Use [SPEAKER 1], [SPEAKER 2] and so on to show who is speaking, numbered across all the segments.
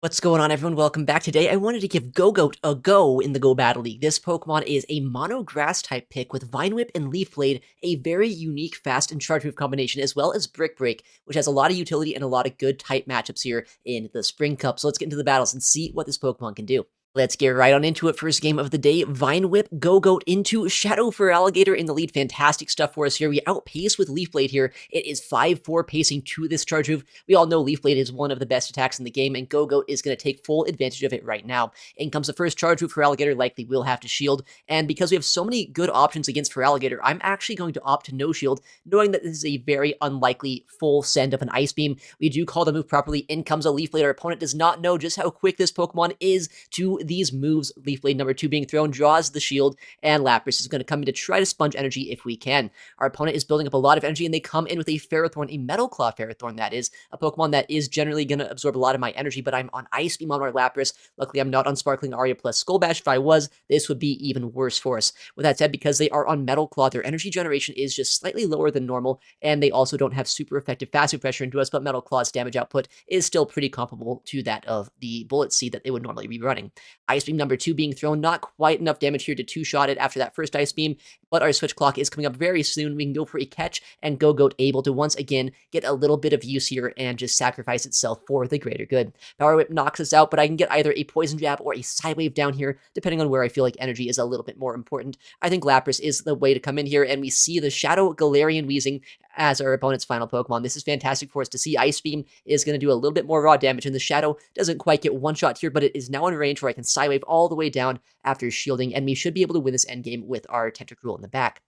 [SPEAKER 1] What's going on, everyone? Welcome back. Today, I wanted to give Gogoat a go in the Go Battle League. This Pokemon is a mono grass type pick with Vine Whip and Leaf Blade, a very unique fast and charge move combination, as well as Brick Break, which has a lot of utility and a lot of good type matchups here in the Spring Cup. So let's get into the battles and see what this Pokemon can do. Let's get right on into it. First game of the day, Vine Whip, Gogoat into Shadow for Alligator in the lead. Fantastic stuff for us here. We outpace with Leaf Blade here. It is 5-4 pacing to this charge move. We all know Leaf Blade is one of the best attacks in the game, and Gogoat is going to take full advantage of it right now. In comes the first charge move for Alligator, likely will have to shield, and because we have so many good options against for Alligator, I'm actually going to opt to no shield, knowing that this is a very unlikely full send of an Ice Beam. We do call the move properly. In comes a Leaf Blade. Our opponent does not know just how quick this Pokemon is to these moves. Leaf Blade number 2 being thrown draws the shield, and Lapras is going to come in to try to sponge energy if we can. Our opponent is building up a lot of energy, and they come in with a Ferrothorn, a Metal Claw Ferrothorn, that is, a Pokemon that is generally going to absorb a lot of my energy, but I'm on Ice Beam on our Lapras. Luckily, I'm not on Sparkling Aria plus Skull Bash. If I was, this would be even worse for us. With that said, because they are on Metal Claw, their energy generation is just slightly lower than normal, and they also don't have super effective passive pressure into us, but Metal Claw's damage output is still pretty comparable to that of the Bullet Seed that they would normally be running. Ice Beam number 2 being thrown, not quite enough damage here to two-shot it after that first Ice Beam, but our switch clock is coming up very soon. We can go for a catch, and Gogoat able to once again get a little bit of use here and just sacrifice itself for the greater good. Power Whip knocks us out, but I can get either a Poison Jab or a Side Wave down here, depending on where I feel like energy is a little bit more important. I think Lapras is the way to come in here, and we see the Shadow Galarian Weezing as our opponent's final Pokemon. This is fantastic for us to see. Ice Beam is going to do a little bit more raw damage, and the Shadow doesn't quite get one shot here, but it is now in range where I can Side Wave all the way down after shielding, and we should be able to win this endgame with our Tentacruel in the back.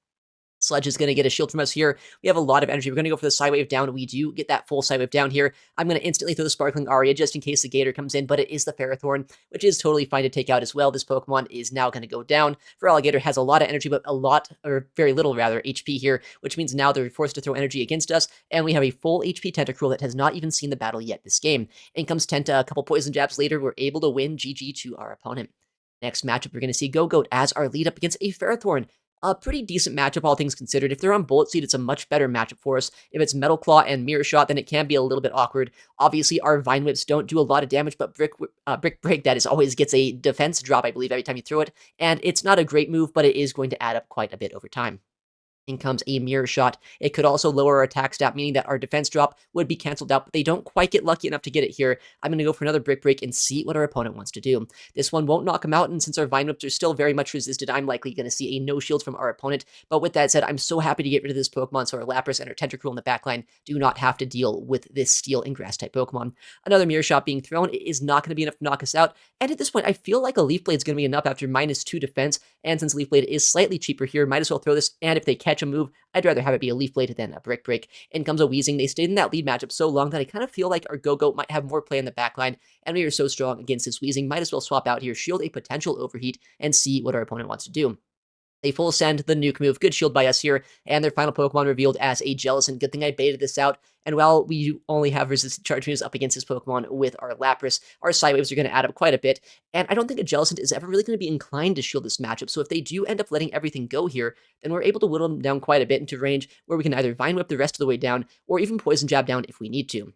[SPEAKER 1] Sludge is going to get a shield from us here. We have a lot of energy. We're going to go for the Side Wave down. We do get that full Side Wave down here. I'm going to instantly throw the Sparkling Aria just in case the Gator comes in, but it is the Ferrothorn, which is totally fine to take out as well. This Pokemon is now going to go down. For Alligator has a lot of energy, but a lot, or very little rather, HP here, which means now they're forced to throw energy against us, and we have a full HP Tentacruel that has not even seen the battle yet this game. In comes Tenta, a couple Poison Jabs later, we're able to win. GG to our opponent. Next matchup, we're going to see Gogoat as our lead up against a Ferrothorn. A pretty decent matchup, all things considered. If they're on Bullet Seed, it's a much better matchup for us. If it's Metal Claw and Mirror Shot, then it can be a little bit awkward. Obviously, our Vine Whips don't do a lot of damage, but Brick Break, that is, always gets a defense drop, I believe, every time you throw it. And it's not a great move, but it is going to add up quite a bit over time. In comes a Mirror Shot. It could also lower our attack stat, meaning that our defense drop would be canceled out, but they don't quite get lucky enough to get it here. I'm going to go for another Brick Break and see what our opponent wants to do. This one won't knock him out, and since our Vine Whips are still very much resisted, I'm likely going to see a no shield from our opponent. But with that said, I'm so happy to get rid of this Pokemon, so our Lapras and our Tentacruel in the backline do not have to deal with this Steel and Grass-type Pokemon. Another Mirror Shot being thrown. It is not going to be enough to knock us out, and at this point, I feel like a Leaf Blade is going to be enough after -2 defense, and since Leaf Blade is slightly cheaper here, might as well throw this, and if they catch a move, I'd rather have it be a Leaf Blade than a Brick Break. In comes a Weezing. They stayed in that lead matchup so long that I kind of feel like our Gogoat might have more play in the backline, and we are so strong against this Weezing. Might as well swap out here, shield a potential overheat, and see what our opponent wants to do. They full send the nuke move. Good shield by us here, and their final Pokemon revealed as a Jellicent. Good thing I baited this out. And while we only have resistant charge moves up against this Pokemon with our Lapras, our Side Waves are going to add up quite a bit. And I don't think a Jellicent is ever really going to be inclined to shield this matchup. So if they do end up letting everything go here, then we're able to whittle them down quite a bit into range where we can either Vine Whip the rest of the way down or even Poison Jab down if we need to.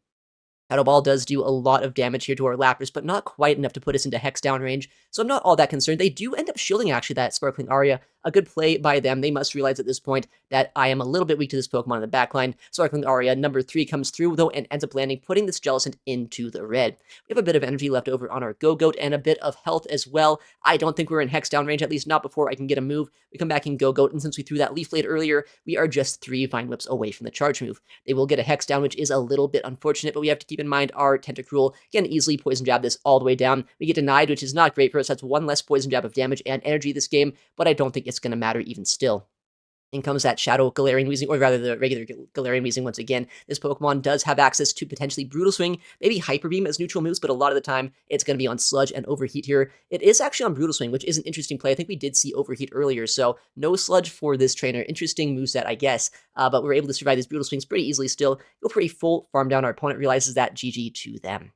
[SPEAKER 1] Shadow Ball does do a lot of damage here to our Lapras, but not quite enough to put us into Hex down range, so I'm not all that concerned. They do end up shielding, actually, that Sparkling Aria. A good play by them. They must realize at this point that I am a little bit weak to this Pokemon in the backline. Sparkling Aria, number 3, comes through, though, and ends up landing, putting this Jellicent into the red. We have a bit of energy left over on our Gogoat, and a bit of health as well. I don't think we're in Hex down range, at least not before I can get a move. We come back in Gogoat, and since we threw that Leaf Blade earlier, we are just 3 Vine Whips away from the charge move. They will get a Hex down, which is a little bit unfortunate, but we have to keep in mind our Tentacruel can easily Poison Jab this all the way down. We get denied, which is not great for us. That's 1 less Poison Jab of damage and energy this game, but I don't think it's going to matter even still. In comes that Shadow Galarian Weezing, or rather the regular Galarian Weezing once again. This Pokemon does have access to potentially Brutal Swing, maybe Hyper Beam as neutral moves, but a lot of the time it's going to be on Sludge and Overheat here. It is actually on Brutal Swing, which is an interesting play. I think we did see Overheat earlier, so no Sludge for this trainer. Interesting moveset, I guess, but we're able to survive these Brutal Swings pretty easily still. Go for a full farm down. Our opponent realizes that. GG to them.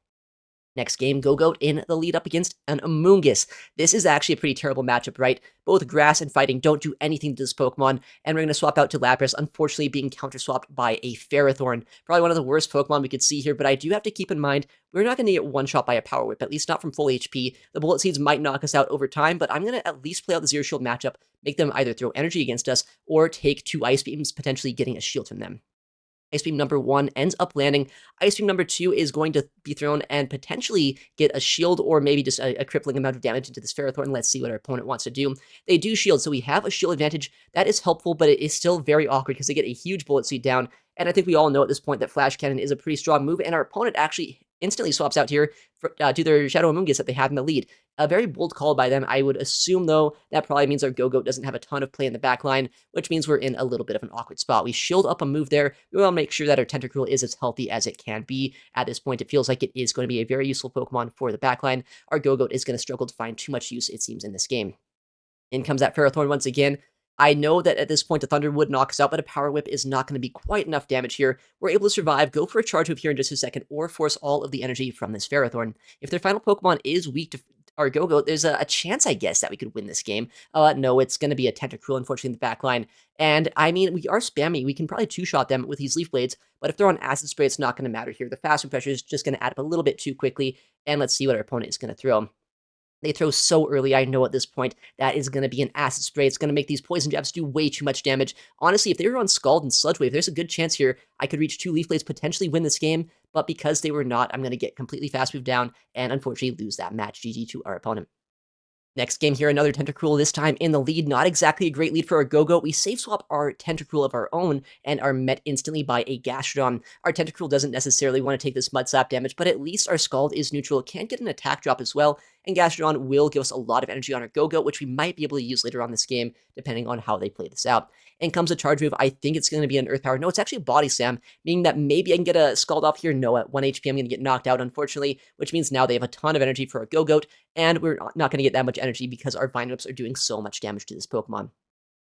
[SPEAKER 1] Next game, Gogoat in the lead up against an Amoonguss. This is actually a pretty terrible matchup, right? Both grass and fighting don't do anything to this Pokemon, and we're going to swap out to Lapras, unfortunately being counter-swapped by a Ferrothorn. Probably one of the worst Pokemon we could see here, but I do have to keep in mind, we're not going to get one-shot by a Power Whip, at least not from full HP. The Bullet Seeds might knock us out over time, but I'm going to at least play out the Zero Shield matchup, make them either throw energy against us, or take 2 Ice Beams, potentially getting a shield from them. Ice Beam number 1 ends up landing. Ice Beam number 2 is going to be thrown and potentially get a shield or maybe just a crippling amount of damage into this Ferrothorn. Let's see what our opponent wants to do. They do shield, so we have a shield advantage. That is helpful, but it is still very awkward because they get a huge bullet seed down. And I think we all know at this point that Flash Cannon is a pretty strong move, and our opponent actually instantly swaps out here to their Shadow Amoonguss that they have in the lead. A very bold call by them. I would assume, though, that probably means our Gogoat doesn't have a ton of play in the back line, which means we're in a little bit of an awkward spot. We shield up a move there. We want to make sure that our Tentacruel is as healthy as it can be. At this point, it feels like it is going to be a very useful Pokemon for the back line. Our Gogoat is going to struggle to find too much use, it seems, in this game. In comes that Ferrothorn once again. I know that at this point the Thunder would knock us out, but a Power Whip is not going to be quite enough damage here. We're able to survive, go for a Charge Move here in just a second, or force all of the energy from this Ferrothorn. If their final Pokemon is weak to our Gogoat, there's a chance, I guess, that we could win this game. No, it's going to be a Tentacruel, unfortunately, in the back line. And, I mean, we are spammy. We can probably two-shot them with these Leaf Blades, but if they're on Acid Spray, it's not going to matter here. The Fast Move Pressure is just going to add up a little bit too quickly, and let's see what our opponent is going to throw. They throw so early, I know at this point, that is going to be an Acid Spray. It's going to make these Poison Jabs do way too much damage. Honestly, if they were on Scald and Sludge Wave, there's a good chance here I could reach 2 Leaf Blades, potentially win this game, but because they were not, I'm going to get completely Fast Move down and unfortunately lose that match. GG to our opponent. Next game here, another Tentacruel, this time in the lead. Not exactly a great lead for our Gogoat. We save swap our Tentacruel of our own and are met instantly by a Gastrodon. Our Tentacruel doesn't necessarily want to take this Mud Slap damage, but at least our Scald is neutral. It can get an attack drop as well, and Gastrodon will give us a lot of energy on our Gogoat, which we might be able to use later on this game, depending on how they play this out. In comes a Charge Move. I think it's going to be an Earth Power. No, it's actually a Body Slam, meaning that maybe I can get a Scald off here. No, at 1 HP, I'm going to get knocked out, unfortunately, which means now they have a ton of energy for our Gogoat, and we're not going to get that much energy because our Vine Whips are doing so much damage to this Pokemon.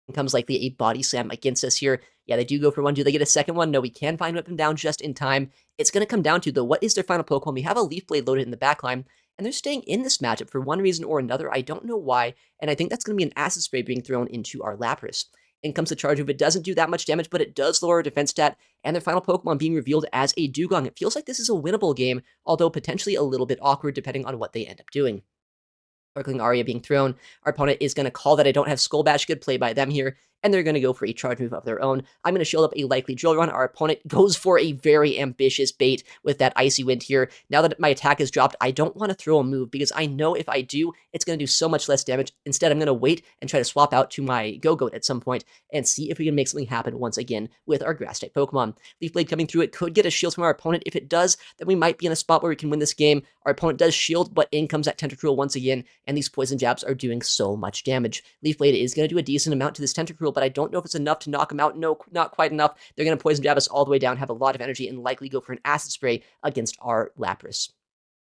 [SPEAKER 1] It comes likely a Body Slam against us here. Yeah, they do go for one. Do they get a second one? No, we can Vine Whip them down just in time. It's going to come down to, though, what is their final Pokemon? We have a Leaf Blade loaded in the back line, and they're staying in this matchup for one reason or another. I don't know why, and I think that's going to be an Acid Spray being thrown into our Lapras. In comes the Charge Move. It doesn't do that much damage, but it does lower our defense stat, and their final Pokemon being revealed as a Dugong. It feels like this is a winnable game, although potentially a little bit awkward depending on what they end up doing. Sparkling Aria being thrown. Our opponent is going to call that I don't have Skull Bash. Good play by them here. And they're going to go for a Charge Move of their own. I'm going to shield up a likely Drill Run. Our opponent goes for a very ambitious bait with that Icy Wind here. Now that my attack is dropped, I don't want to throw a move because I know if I do, it's going to do so much less damage. Instead, I'm going to wait and try to swap out to my Gogoat at some point and see if we can make something happen once again with our Grass-type Pokemon. Leaf Blade coming through. It could get a shield from our opponent. If it does, then we might be in a spot where we can win this game. Our opponent does shield, but in comes that Tentacruel once again, and these Poison Jabs are doing so much damage. Leaf Blade is going to do a decent amount to this Tentacruel, but I don't know if it's enough to knock him out. No, not quite enough. They're going to Poison Jab us all the way down, have a lot of energy, and likely go for an Acid Spray against our Lapras.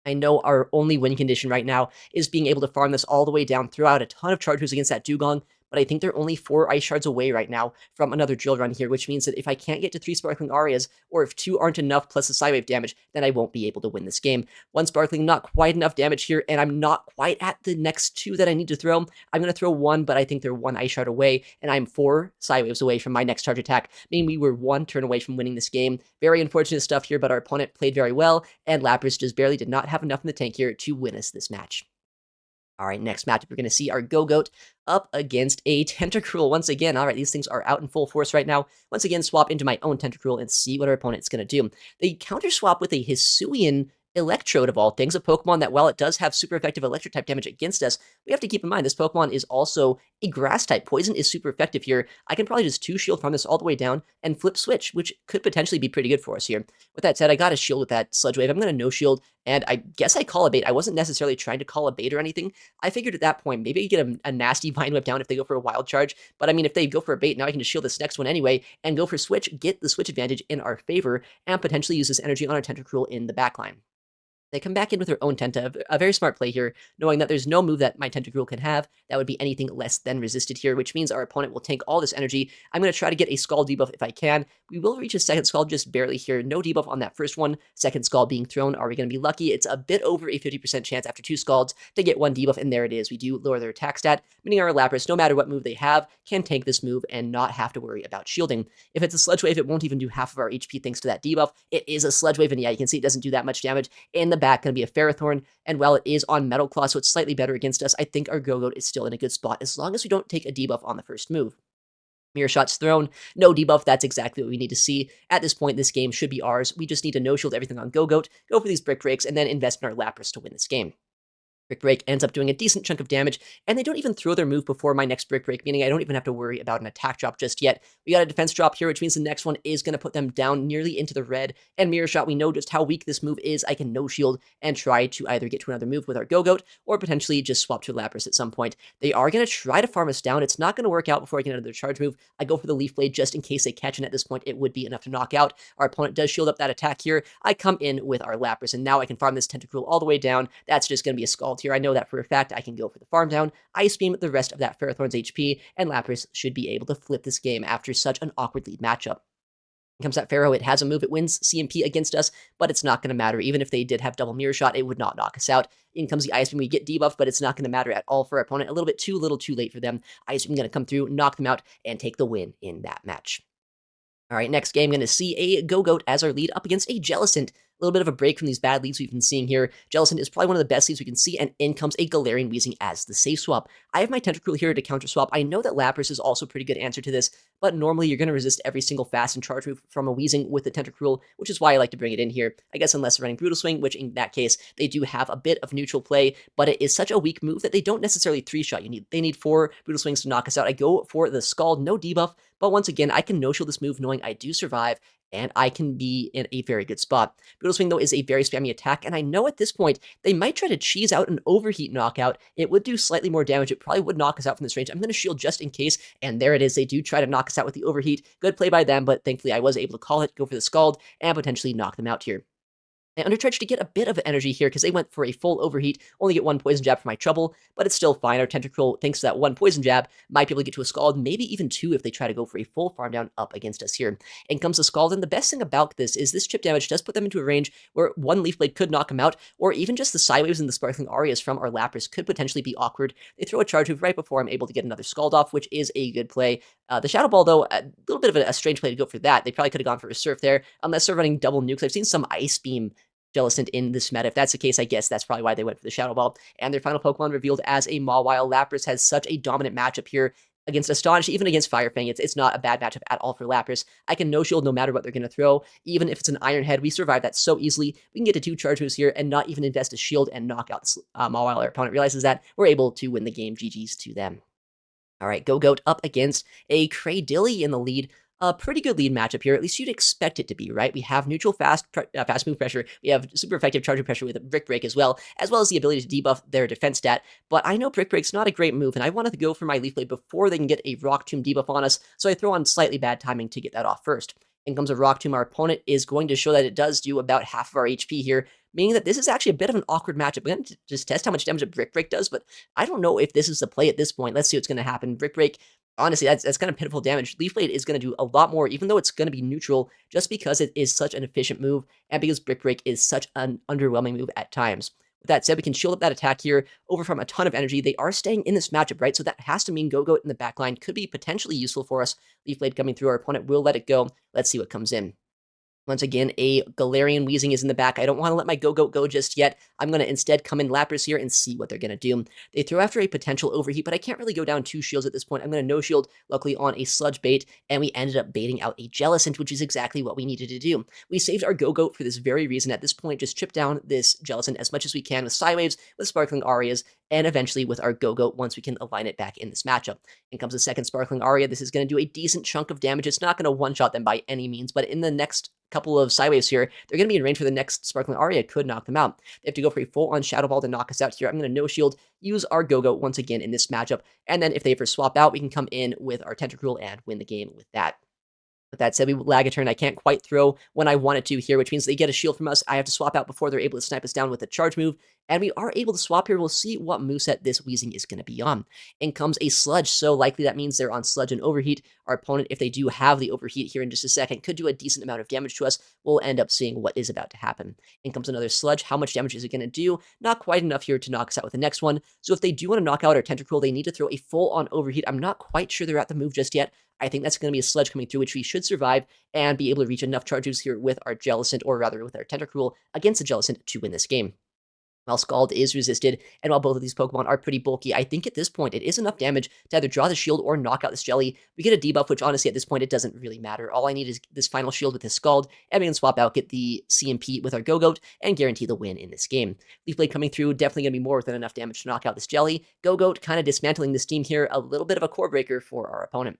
[SPEAKER 1] I know our only win condition right now is being able to farm this all the way down, throw out a ton of Charge Moves against that Dugong, but I think they're only 4 Ice Shards away right now from another Drill Run here, which means that if I can't get to 3 Sparkling Arias, or if 2 aren't enough plus the Psywave damage, then I won't be able to win this game. 1 Sparkling, not quite enough damage here, and I'm not quite at the next 2 that I need to throw. I'm going to throw 1, but I think they're 1 Ice Shard away, and I'm 4 Psywaves away from my next charge attack, meaning we were 1 turn away from winning this game. Very unfortunate stuff here, but our opponent played very well, and Lapras just barely did not have enough in the tank here to win us this match. All right, next matchup, we're going to see our Gogoat up against a Tentacruel once again. All right, these things are out in full force right now. Once again, swap into my own Tentacruel and see what our opponent's going to do. They counter swap with a Hisuian Electrode of all things, a Pokemon that, while it does have super effective electric type damage against us, we have to keep in mind this Pokemon is also a grass type. Poison is super effective here. I can probably just 2 shield from this all the way down and flip switch, which could potentially be pretty good for us here. With that said, I got a shield with that Sludge Wave. I'm going to no shield, and I guess I call a bait. I wasn't necessarily trying to call a bait or anything. I figured at that point, maybe I get a nasty Vine Whip down if they go for a Wild Charge, but I mean, if they go for a bait, now I can just shield this next one anyway, and go for switch, get the switch advantage in our favor, and potentially use this energy on our Tentacruel in the backline. They come back in with their own Tenta, a very smart play here, knowing that there's no move that my Tentacruel can have that would be anything less than resisted here, which means our opponent will tank all this energy. I'm going to try to get a Scald debuff if I can. We will reach a second Scald just barely here. No debuff on that first one. Second Scald being thrown. Are we going to be lucky? It's a bit over a 50% chance after 2 Scalds to get 1 debuff, and there it is. We do lower their attack stat, meaning our Lapras, no matter what move they have, can tank this move and not have to worry about shielding. If it's a Sludge Wave, it won't even do half of our HP thanks to that debuff. It is a Sludge Wave, and yeah, you can see it doesn't do that much damage. In the back, going to be a Ferrothorn, and while it is on Metal Claw, so it's slightly better against us, I think our Gogoat is still in a good spot as long as we don't take a debuff on the first move. Mirror Shot's thrown, no debuff, that's exactly what we need to see. At this point, this game should be ours. We just need to no-shield everything on Gogoat, go for these Brick Breaks, and then invest in our Lapras to win this game. Brick Break ends up doing a decent chunk of damage, and they don't even throw their move before my next Brick Break, meaning I don't even have to worry about an attack drop just yet. We got a defense drop here, which means the next one is going to put them down nearly into the red, and Mirror Shot, we know just how weak this move is. I can no-shield and try to either get to another move with our Gogoat, or potentially just swap to Lapras at some point. They are going to try to farm us down. It's not going to work out before I get another charge move. I go for the Leaf Blade just in case they catch, and at this point, it would be enough to knock out. Our opponent does shield up that attack here. I come in with our Lapras, and now I can farm this Tentacruel all the way down. That's just going to be a Scald here. I know that for a fact. I can go for the farm down, Ice Beam the rest of that Ferrothorn's HP, and Lapras should be able to flip this game after such an awkward lead matchup. Here comes that Pharaoh. It has a move. It wins CMP against us, but it's not going to matter. Even if they did have double Mirror Shot, it would not knock us out. In comes the Ice Beam. We get debuffed, but it's not going to matter at all for our opponent. A little bit too little too late for them. Ice Beam going to come through, knock them out, and take the win in that match. All right, next game, going to see a Gogoat as our lead up against a Jellicent. A little bit of a break from these bad leads we've been seeing here. Jellicent is probably one of the best leads we can see, and in comes a Galarian Weezing as the safe swap. I have my Tentacruel here to counter swap. I know that Lapras is also a pretty good answer to this, but normally you're going to resist every single fast and charge move from a Weezing with the Tentacruel, which is why I like to bring it in here. I guess unless they're running Brutal Swing, which in that case, they do have a bit of neutral play, but it is such a weak move that they don't necessarily 3-shot. They need 4 Brutal Swings to knock us out. I go for the Scald, no debuff, but once again, I can no-shield this move knowing I do survive, and I can be in a very good spot. Brutal Swing, though, is a very spammy attack, and I know at this point, they might try to cheese out an Overheat knockout. It would do slightly more damage. It probably would knock us out from this range. I'm going to shield just in case, and there it is. They do try to knock us out with the Overheat. Good play by them, but thankfully I was able to call it, go for the Scald, and potentially knock them out here. I undercharged to get a bit of energy here because they went for a full Overheat, only get 1 Poison Jab for my trouble, but it's still fine. Our Tentacruel, thanks to that 1 Poison Jab, might be able to get to a Scald, maybe even 2 if they try to go for a full farm down up against us here. In comes the Scald, and the best thing about this is this chip damage does put them into a range where 1 Leaf Blade could knock them out, or even just the Sidewaves and the Sparkling Arias from our Lapras could potentially be awkward. They throw a charge move right before I'm able to get another Scald off, which is a good play. The Shadow Ball, though, a little bit of a strange play to go for that. They probably could have gone for a Surf there, unless they're running double nukes. I've seen some Ice Beam Jellicent in this meta. If that's the case, I guess that's probably why they went for the Shadow Ball. And their final Pokemon revealed as a Mawile. Lapras has such a dominant matchup here against Astonish, even against Fire Fang. It's not a bad matchup at all for Lapras. I can no-shield no matter what they're going to throw. Even if it's an Iron Head, we survive that so easily. We can get to 2 charge moves here and not even invest a shield and knock out this Mawile. Our opponent realizes that. We're able to win the game. GG's to them. All right, Gogoat up against a Cradilly in the lead. A pretty good lead matchup here. At least you'd expect it to be, right? We have neutral fast move pressure. We have super effective charging pressure with a Brick Break as well as the ability to debuff their defense stat. But I know Brick Break's not a great move, and I wanted to go for my Leaf Blade before they can get a Rock Tomb debuff on us, so I throw on slightly bad timing to get that off first. In comes a Rock Tomb. Our opponent is going to show that it does do about half of our HP here, meaning that this is actually a bit of an awkward matchup. We're going to just test how much damage a Brick Break does, but I don't know if this is the play at this point. Let's see what's going to happen. Brick Break, honestly, that's kind of pitiful damage. Leaf Blade is going to do a lot more, even though it's going to be neutral, just because it is such an efficient move, and because Brick Break is such an underwhelming move at times. With that said, we can shield up that attack here, over from a ton of energy. They are staying in this matchup, right? So that has to mean Gogoat in the backline could be potentially useful for us. Leaf Blade coming through, our opponent will let it go. Let's see what comes in. Once again, a Galarian Weezing is in the back. I don't want to let my Gogoat go just yet. I'm going to instead come in Lapras here and see what they're going to do. They throw after a potential Overheat, but I can't really go down 2 shields at this point. I'm going to no-shield, luckily, on a Sludge Bait, and we ended up baiting out a Jellicent, which is exactly what we needed to do. We saved our Gogoat for this very reason. At this point, just chip down this Jellicent as much as we can with Sidewaves, with Sparkling Arias, and eventually with our Gogoat once we can align it back in this matchup. In comes the second Sparkling Aria. This is going to do a decent chunk of damage. It's not going to one-shot them by any means, but in the next couple of Sidewaves here, they're going to be in range for the next Sparkling Aria. Could knock them out. They have to go for a full-on Shadow Ball to knock us out here. I'm going to no-shield, use our Gogoat once again in this matchup, and then if they ever swap out, we can come in with our Tentacruel and win the game with that. With that said, we lag a turn. I can't quite throw when I wanted to here, which means they get a shield from us. I have to swap out before they're able to snipe us down with a charge move. And we are able to swap here. We'll see what moveset this Weezing is going to be on. In comes a Sludge, so likely that means they're on Sludge and Overheat. Our opponent, if they do have the Overheat here in just a second, could do a decent amount of damage to us. We'll end up seeing what is about to happen. In comes another Sludge. How much damage is it going to do? Not quite enough here to knock us out with the next one. So if they do want to knock out our Tentacruel, they need to throw a full-on Overheat. I'm not quite sure they're at the move just yet. I think that's going to be a Sludge coming through, which we should survive and be able to reach enough charges here with our Jellicent, or rather with our Tentacruel against the Jellicent to win this game. While Scald is resisted, and while both of these Pokemon are pretty bulky, I think at this point it is enough damage to either draw the shield or knock out this Jelly. We get a debuff, which honestly at this point it doesn't really matter. All I need is this final shield with his Scald, and we can swap out, get the CMP with our Gogoat, and guarantee the win in this game. Leaf Blade coming through, definitely going to be more than enough damage to knock out this Jelly. Gogoat kind of dismantling this team here, a little bit of a core breaker for our opponent.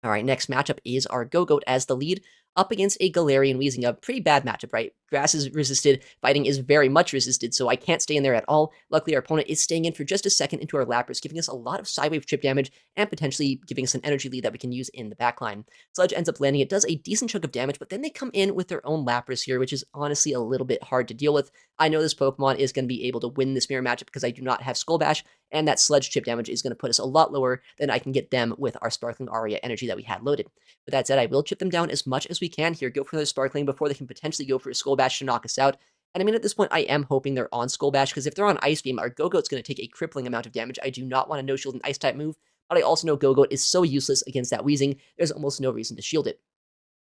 [SPEAKER 1] All right, next matchup is our Gogoat as the lead up against a Galarian Weezing. A pretty bad matchup, right? Grass is resisted, fighting is very much resisted, so I can't stay in there at all. Luckily, our opponent is staying in for just a second into our Lapras, giving us a lot of sidewave chip damage and potentially giving us an energy lead that we can use in the backline. Sludge ends up landing. It does a decent chunk of damage, but then they come in with their own Lapras here, which is honestly a little bit hard to deal with. I know this Pokemon is going to be able to win this mirror matchup because I do not have Skull Bash, and that Sludge chip damage is going to put us a lot lower than I can get them with our Sparkling Aria energy that we had loaded. With that said, I will chip them down as much as we can here, go for their Sparkling before they can potentially go for a Skull Bash to knock us out. And I mean, at this point, I am hoping they're on Skull Bash, because if they're on Ice Beam, our Gogoat's going to take a crippling amount of damage. I do not want to no-shield an Ice-type move, but I also know Gogoat is so useless against that Weezing, there's almost no reason to shield it.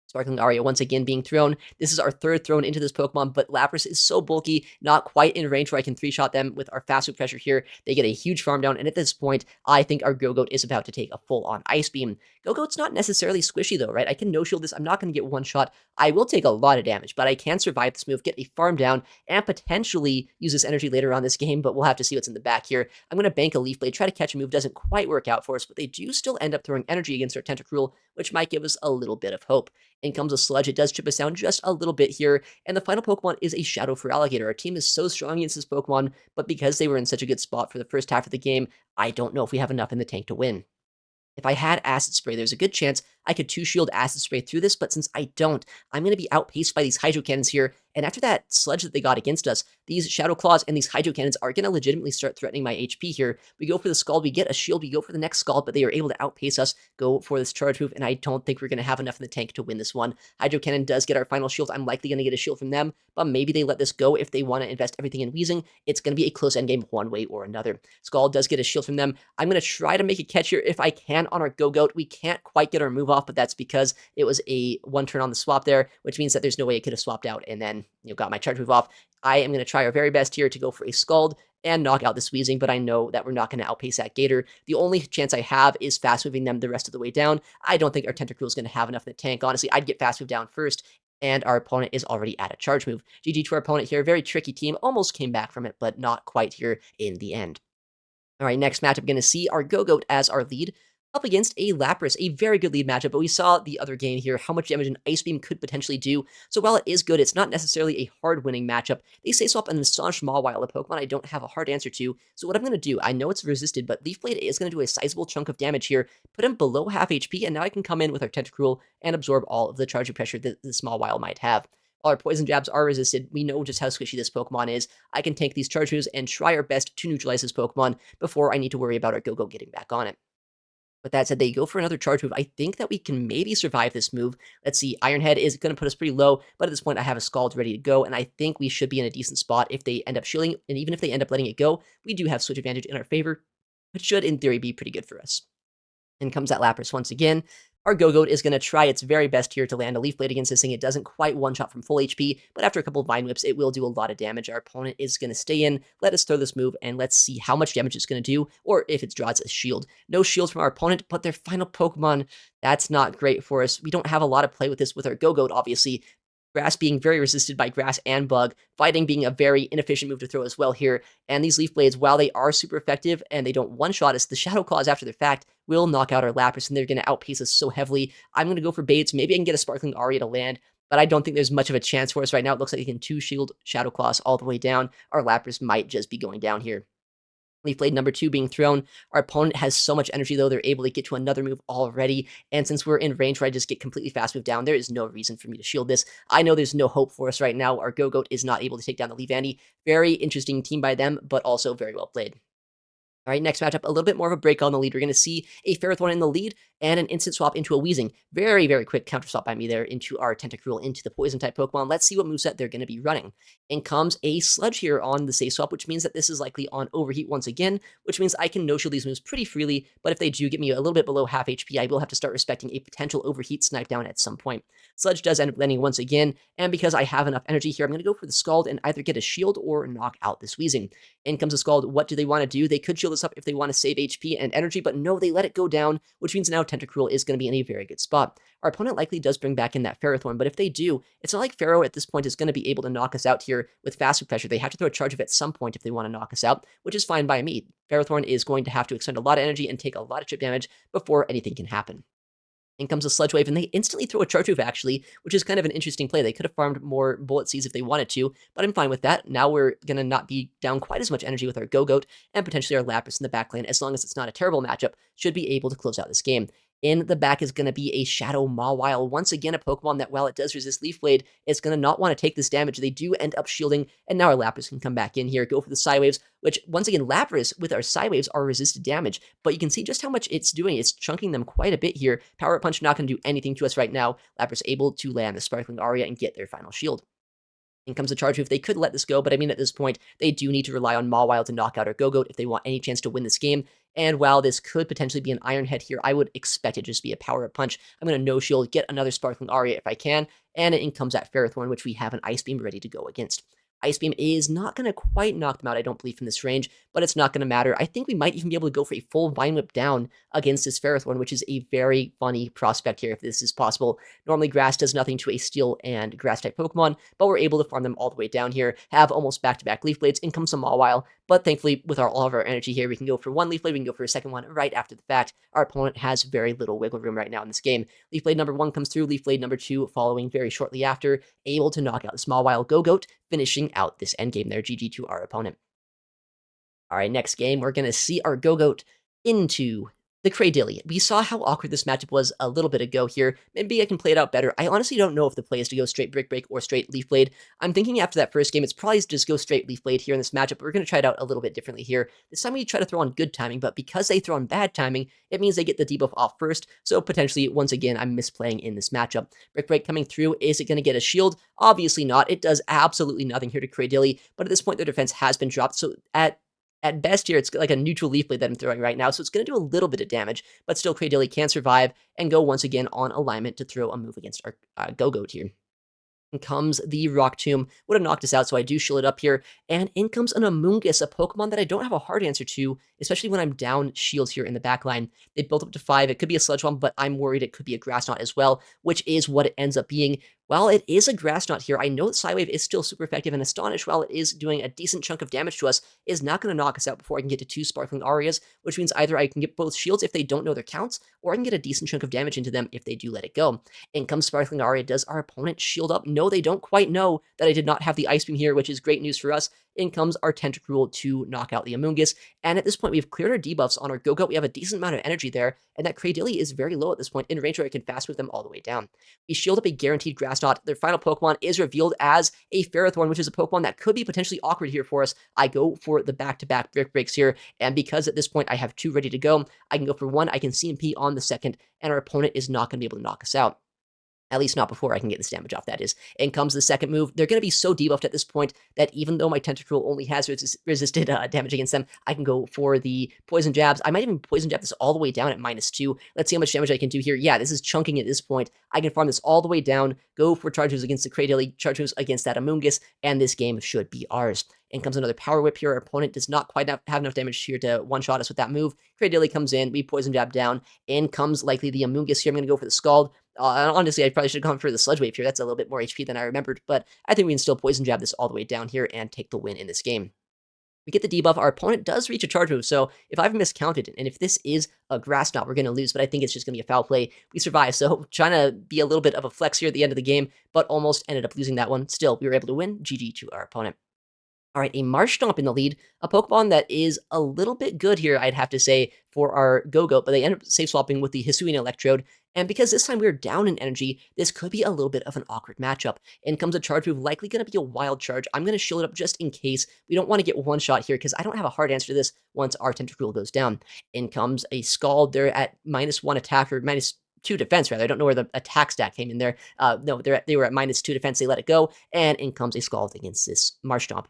[SPEAKER 1] Sparkling Aria once again being thrown. This is our third thrown into this Pokemon, but Lapras is so bulky, not quite in range where I can 3-shot them with our fast food pressure here. They get a huge farm down, and at this point, I think our Gogoat is about to take a full-on Ice Beam. Gogoat's not necessarily squishy though, right? I can no-shield this. I'm not going to get one shot. I will take a lot of damage, but I can survive this move, get a farm down, and potentially use this energy later on this game, but we'll have to see what's in the back here. I'm going to bank a Leaf Blade, try to catch a move. Doesn't quite work out for us, but they do still end up throwing energy against our Tentacruel, which might give us a little bit of hope. In comes a Sludge. It does chip us down just a little bit here, and the final Pokemon is a Shadow Feraligatr. Our team is so strong against this Pokemon, but because they were in such a good spot for the first half of the game, I don't know if we have enough in the tank to win. If I had Acid Spray, there's a good chance I could 2-shield Acid Spray through this, but since I don't, I'm going to be outpaced by these Hydro Cannons here, and after that Sludge that they got against us, these Shadow Claws and these Hydro Cannons are going to legitimately start threatening my HP here. We go for the Scald, we get a shield, we go for the next Scald, but they are able to outpace us, go for this charge move, and I don't think we're going to have enough in the tank to win this one. Hydro Cannon does get our final shield. I'm likely going to get a shield from them, but maybe they let this go if they want to invest everything in Weezing. It's going to be a close endgame one way or another. Scald does get a shield from them. I'm going to try to make a catch here if I can on our Gogoat. We can't quite get our move off, but that's because it was a one turn on the swap there, which means that there's no way it could have swapped out and then, got my charge move off. I am going to try our very best here to go for a Scald and knock out this Weezing, but I know that we're not going to outpace that Gator. The only chance I have is fast moving them the rest of the way down. I don't think our Tentacruel is going to have enough in the tank. Honestly, I'd get fast move down first, and our opponent is already at a charge move. GG to our opponent here. Very tricky team. Almost came back from it, but not quite here in the end. All right, next matchup, going to see our Gogoat as our lead up against a Lapras, a very good lead matchup, but we saw the other game here how much damage an Ice Beam could potentially do. So while it is good, it's not necessarily a hard winning matchup. They say swap an Astonish Mawile, a Pokemon I don't have a hard answer to. So what I'm going to do, I know it's resisted, but Leaf Blade is going to do a sizable chunk of damage here, put him below half HP, and now I can come in with our Tentacruel and absorb all of the charging pressure that the Mawile might have. While our poison jabs are resisted, we know just how squishy this Pokemon is. I can tank these charge moves and try our best to neutralize this Pokemon before I need to worry about our Gogo getting back on it. With that said, they go for another charge move. I think that we can maybe survive this move. Let's see, Iron Head is going to put us pretty low, but at this point I have a Scald ready to go, and I think we should be in a decent spot if they end up shielding, and even if they end up letting it go, we do have switch advantage in our favor, which should, in theory, be pretty good for us. In comes that Lapras once again. Our Gogoat is going to try its very best here to land a Leaf Blade against this thing. It doesn't quite one-shot from full HP, but after a couple of Vine Whips, it will do a lot of damage. Our opponent is going to stay in, let us throw this move, and let's see how much damage it's going to do, or if it draws a shield. No shields from our opponent, but their final Pokemon, that's not great for us. We don't have a lot of play with this with our Gogoat, obviously. Grass being very resisted by Grass and Bug, Fighting being a very inefficient move to throw as well here, and these Leaf Blades, while they are super effective and they don't one-shot us, the Shadow Claws after the fact will knock out our Lapras, and they're going to outpace us so heavily. I'm going to go for baits. Maybe I can get a Sparkling Aria to land, but I don't think there's much of a chance for us right now. It looks like they can 2-shield Shadow Claws all the way down. Our Lapras might just be going down here. Leaf Blade number 2 being thrown. Our opponent has so much energy, though, they're able to get to another move already. And since we're in range where I just get completely fast moved down, there is no reason for me to shield this. I know there's no hope for us right now. Our Gogoat is not able to take down the Leaf Andy. Very interesting team by them, but also very well played. All right, next matchup, a little bit more of a break on the lead. We're going to see a Ferrothorn in the lead and an instant swap into a Weezing. Very, very quick counter swap by me there into our Tentacruel into the Poison-type Pokemon. Let's see what moveset they're going to be running. In comes a Sludge here on the safe swap, which means that this is likely on Overheat once again, which means I can no-shield these moves pretty freely, but if they do get me a little bit below half HP, I will have to start respecting a potential Overheat snipe down at some point. Sludge does end up landing once again, and because I have enough energy here, I'm going to go for the Scald and either get a shield or knock out this Weezing. In comes the Scald. What do they want to do? They could shield this up if they want to save HP and energy, but no, they let it go down, which means now Tentacruel is going to be in a very good spot. Our opponent likely does bring back in that Ferrothorn, but if they do, it's not like Ferro at this point is going to be able to knock us out here with faster pressure. They have to throw a charge of at some point if they want to knock us out, which is fine by me. Ferrothorn is going to have to expend a lot of energy and take a lot of chip damage before anything can happen. In comes a Sludge Wave, and they instantly throw a Charge Move, actually, which is kind of an interesting play. They could have farmed more Bullet Seeds if they wanted to, but I'm fine with that. Now we're going to not be down quite as much energy with our Gogoat, and potentially our Lapras in the back lane, as long as it's not a terrible matchup, should be able to close out this game. In the back is going to be a Shadow Mawile. Once again, a Pokemon that, while it does resist Leaf Blade, it's going to not want to take this damage. They do end up shielding, and now our Lapras can come back in here, go for the Psy Waves, which, once again, Lapras with our Psy Waves are resisted damage, but you can see just how much it's doing. It's chunking them quite a bit here. Power Punch not going to do anything to us right now. Lapras able to land the Sparkling Aria and get their final shield. In comes the Charge Move. They could let this go, but I mean, at this point, they do need to rely on Mawile to knock out our Gogoat if they want any chance to win this game. And while this could potentially be an Iron Head here, I would expect it to just be a Power-Up Punch. I'm going to no-shield, get another Sparkling Aria if I can, and in comes that Ferrothorn, which we have an Ice Beam ready to go against. Ice Beam is not going to quite knock them out, I don't believe, from this range, but it's not going to matter. I think we might even be able to go for a full Vine Whip down against this Ferrothorn, which is a very funny prospect here if this is possible. Normally, Grass does nothing to a Steel and Grass-type Pokemon, but we're able to farm them all the way down here, have almost back-to-back Leaf Blades, in comes some Mawile, but thankfully, with all of our energy here, we can go for one Leaf Blade, we can go for a second one right after the fact. Our opponent has very little wiggle room right now in this game. Leaf Blade number 1 comes through, Leaf Blade number 2 following very shortly after, able to knock out the Mawile Gogoat, finishing out this endgame there. GG to our opponent. All right, next game, we're going to see our Gogoat into the Cradily. We saw how awkward this matchup was a little bit ago here. Maybe I can play it out better. I honestly don't know if the play is to go straight Brick Break or straight Leaf Blade. I'm thinking after that first game, it's probably just go straight Leaf Blade here in this matchup, but we're going to try it out a little bit differently here. This time we try to throw on good timing, but because they throw on bad timing, it means they get the debuff off first, so potentially, once again, I'm misplaying in this matchup. Brick Break coming through, is it going to get a shield? Obviously not. It does absolutely nothing here to Cradily, but at this point, their defense has been dropped, so at best here, it's like a neutral Leaf Blade that I'm throwing right now, so it's going to do a little bit of damage, but still Cradily can survive and go once again on alignment to throw a move against our Gogoat here. In comes the Rock Tomb. Would have knocked us out, so I do shield it up here. And in comes an Amoonguss, a Pokemon that I don't have a hard answer to, especially when I'm down shields here in the back line. They built up to 5. It could be a Sludge Bomb, but I'm worried it could be a Grass Knot as well, which is what it ends up being. While it is a Grass Knot here, I know that Psywave is still super effective, and Astonish, while it is doing a decent chunk of damage to us, is not going to knock us out before I can get to 2 Sparkling Arias, which means either I can get both shields if they don't know their counts, or I can get a decent chunk of damage into them if they do let it go. In comes Sparkling Aria. Does our opponent shield up? No, they don't quite know that I did not have the Ice Beam here, which is great news for us. In comes our Tentacruel to knock out the Amoonguss, and at this point, we've cleared our debuffs on our Gogoat. We have a decent amount of energy there, and that Cradily is very low at this point, in range where I can fast move them all the way down. We shield up a guaranteed Grass Knot. Their final Pokemon is revealed as a Ferrothorn, which is a Pokemon that could be potentially awkward here for us. I go for the back-to-back Brick Breaks here, and because at this point I have 2 ready to go, I can go for 1, I can CMP on the second, and our opponent is not going to be able to knock us out. At least not before I can get this damage off, that is. In comes the second move. They're going to be so debuffed at this point that even though my Tentacruel only has resisted damage against them, I can go for the Poison Jabs. I might even Poison Jab this all the way down at -2. Let's see how much damage I can do here. Yeah, this is chunking at this point. I can farm this all the way down, go for Charge Moves against the Cradily, Charge Moves against that Amoonguss, and this game should be ours. In comes another Power Whip here. Our opponent does not quite have enough damage here to one-shot us with that move. Cradily comes in, we Poison Jab down. In comes likely the Amoonguss here. I'm going to go for the Scald. Honestly, I probably should have gone for the Sludge Wave here. That's a little bit more HP than I remembered, but I think we can still Poison Jab this all the way down here and take the win in this game. We get the debuff. Our opponent does reach a Charge Move, so if I've miscounted, and if this is a Grass Knot, we're going to lose, but I think it's just going to be a foul play. We survive, so trying to be a little bit of a flex here at the end of the game, but almost ended up losing that one. Still, we were able to win. GG to our opponent. All right, a Marshtomp in the lead, a Pokemon that is a little bit good here, I'd have to say, for our Gogoat, but they end up safe swapping with the Hisuian Electrode. And because this time we're down in energy, this could be a little bit of an awkward matchup. In comes a charge move, likely going to be a wild charge. I'm going to shield it up just in case. We don't want to get one shot here because I don't have a hard answer to this once our Tentacruel goes down. In comes a Scald. They're at -1 attack or -2 defense, rather. I don't know where the attack stat came in there. No, they were at -2 defense. They let it go. And in comes a Scald against this Marshtomp.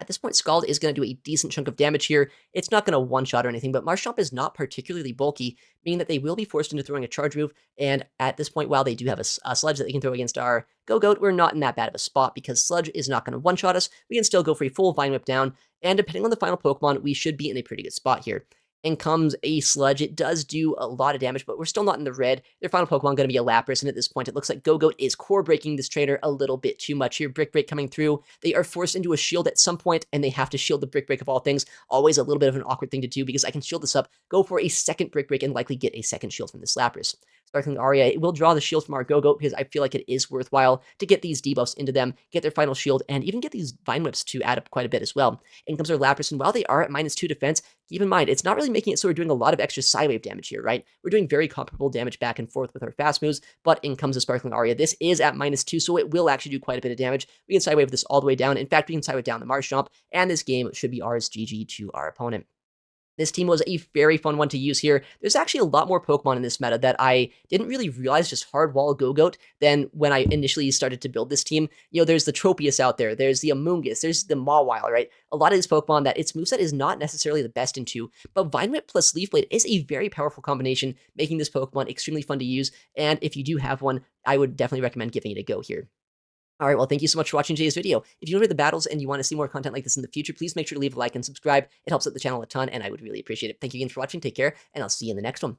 [SPEAKER 1] At this point, Scald is going to do a decent chunk of damage here. It's not going to one-shot or anything, but Marshtomp is not particularly bulky, meaning that they will be forced into throwing a charge move, and at this point, while they do have a Sludge that they can throw against our Gogoat, we're not in that bad of a spot because Sludge is not going to one-shot us. We can still go for a full Vine Whip down, and depending on the final Pokemon, we should be in a pretty good spot here. In comes a Sludge. It does do a lot of damage, but we're still not in the red. Their final Pokemon going to be a Lapras, and at this point, it looks like Gogoat is core breaking this trainer a little bit too much here. Brick Break coming through. They are forced into a shield at some point, and they have to shield the Brick Break of all things. Always a little bit of an awkward thing to do because I can shield this up, go for a second Brick Break, and likely get a second shield from this Lapras. Sparkling Aria, it will draw the shield from our Gogoat because I feel like it is worthwhile to get these debuffs into them, get their final shield, and even get these Vine Whips to add up quite a bit as well. In comes our Lapras, and while they are at -2 defense, keep in mind, it's not really making it so we're doing a lot of extra Psywave damage here, right? We're doing very comparable damage back and forth with our fast moves, but in comes the Sparkling Aria. This is at -2, so it will actually do quite a bit of damage. We can Psywave this all the way down. In fact, we can Psywave down the Marshtomp, and this game should be ours GG to our opponent. This team was a very fun one to use here. There's actually a lot more Pokemon in this meta that I didn't really realize just hardwall Gogoat than when I initially started to build this team. You know, there's the Tropius out there, there's the Amoonguss, there's the Mawile, right? A lot of these Pokemon that its moveset is not necessarily the best in two, but Vine Whip plus Leaf Blade is a very powerful combination, making this Pokemon extremely fun to use, and if you do have one, I would definitely recommend giving it a go here. All right, well, thank you so much for watching today's video. If you enjoyed the battles and you want to see more content like this in the future, please make sure to leave a like and subscribe. It helps out the channel a ton, and I would really appreciate it. Thank you again for watching. Take care, and I'll see you in the next one.